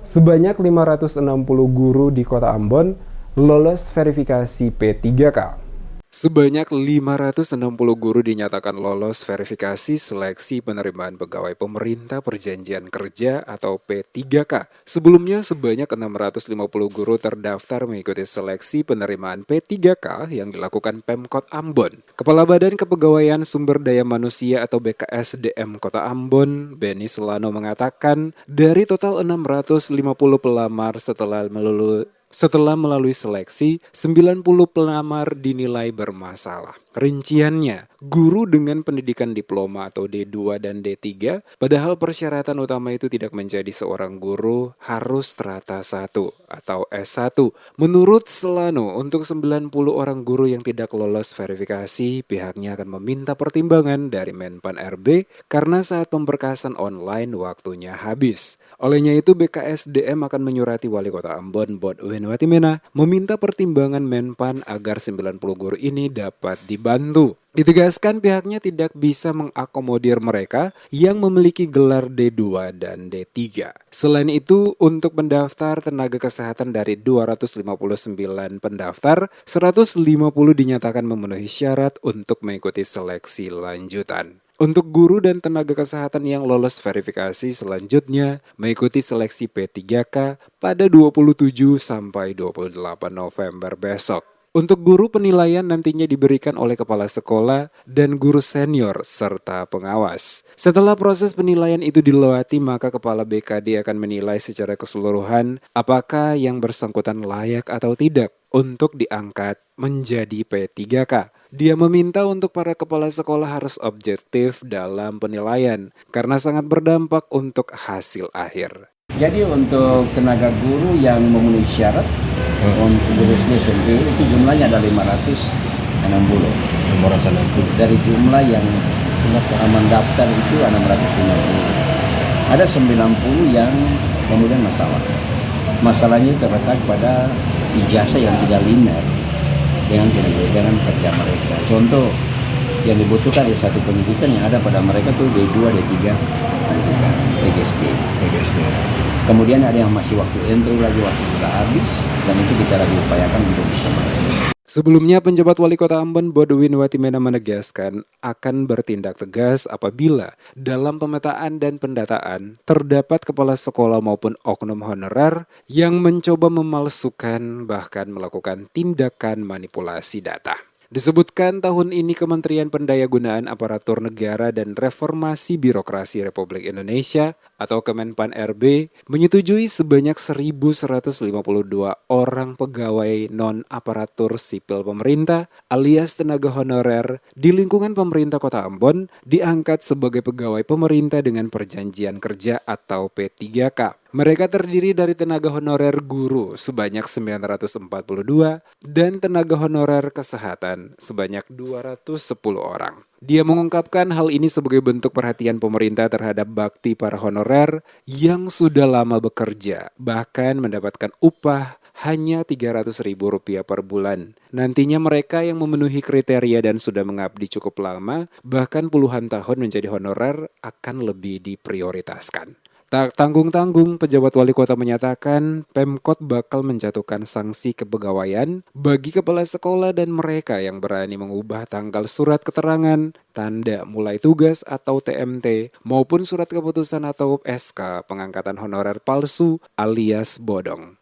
Sebanyak 560 guru di Kota Ambon lolos verifikasi P3K. Sebanyak 560 guru dinyatakan lolos verifikasi seleksi penerimaan pegawai pemerintah perjanjian kerja atau P3K. Sebelumnya sebanyak 650 guru terdaftar mengikuti seleksi penerimaan P3K yang dilakukan Pemkot Ambon. Kepala Badan Kepegawaian Sumber Daya Manusia atau BKSDM Kota Ambon, Benny Selano mengatakan, dari total 650 pelamar setelah melalui seleksi, 90 pelamar dinilai bermasalah. Rinciannya, guru dengan pendidikan diploma atau D2 dan D3, padahal persyaratan utama itu tidak menjadi seorang guru harus strata 1 atau S1. Menurut Selano, untuk 90 orang guru yang tidak lolos verifikasi, pihaknya akan meminta pertimbangan dari Menpan RB karena saat pemberkasan online waktunya habis. Olehnya itu, BKSDM akan menyurati Wali Kota Ambon, Bodwin Watimena, meminta pertimbangan Menpan agar 90 guru ini dapat dibantu. Ditegaskan pihaknya tidak bisa mengakomodir mereka yang memiliki gelar D2 dan D3. Selain itu, untuk pendaftar tenaga kesehatan dari 259 pendaftar, 150 dinyatakan memenuhi syarat untuk mengikuti seleksi lanjutan. Untuk guru dan tenaga kesehatan yang lolos verifikasi selanjutnya mengikuti seleksi P3K pada 27 sampai 28 November besok. Untuk guru, penilaian nantinya diberikan oleh kepala sekolah dan guru senior serta pengawas. Setelah proses penilaian itu dilewati, maka kepala BKD akan menilai secara keseluruhan apakah yang bersangkutan layak atau tidak untuk diangkat menjadi P3K. Dia meminta untuk para kepala sekolah harus objektif dalam penilaian karena sangat berdampak untuk hasil akhir. Jadi untuk tenaga guru yang memenuhi syarat untuk guru SD SMP itu jumlahnya ada 560. Dari jumlah yang mendaftar itu 650. Ada 90 yang kemudian masalah. Masalahnya terletak pada ijazah yang tidak linear dengan kerja mereka. Contoh yang dibutuhkan S1 pendidikan yang ada pada mereka tuh D2, D3 pendidikan, PGSD. Kemudian ada yang masih waktu entry lagi, waktu sudah habis, dan itu kita lagi upayakan untuk bisa masuk. Sebelumnya, penjabat Wali Kota Ambon Bodwin Watimena menegaskan akan bertindak tegas apabila dalam pemetaan dan pendataan terdapat kepala sekolah maupun oknum honorer yang mencoba memalsukan bahkan melakukan tindakan manipulasi data. Disebutkan tahun ini Kementerian Pendayagunaan Aparatur Negara dan Reformasi Birokrasi Republik Indonesia atau Kemenpan RB menyetujui sebanyak 1.152 orang pegawai non-aparatur sipil pemerintah alias tenaga honorer di lingkungan pemerintah Kota Ambon diangkat sebagai pegawai pemerintah dengan perjanjian kerja atau P3K. Mereka terdiri dari tenaga honorer guru sebanyak 942 dan tenaga honorer kesehatan sebanyak 210 orang. Dia mengungkapkan hal ini sebagai bentuk perhatian pemerintah terhadap bakti para honorer yang sudah lama bekerja, bahkan mendapatkan upah hanya Rp300.000 per bulan. Nantinya mereka yang memenuhi kriteria dan sudah mengabdi cukup lama, bahkan puluhan tahun menjadi honorer akan lebih diprioritaskan. Tak tanggung-tanggung, pejabat wali kota menyatakan Pemkot bakal menjatuhkan sanksi kepegawaian bagi kepala sekolah dan mereka yang berani mengubah tanggal surat keterangan, tanda mulai tugas atau TMT, maupun surat keputusan atau SK pengangkatan honorer palsu alias bodong.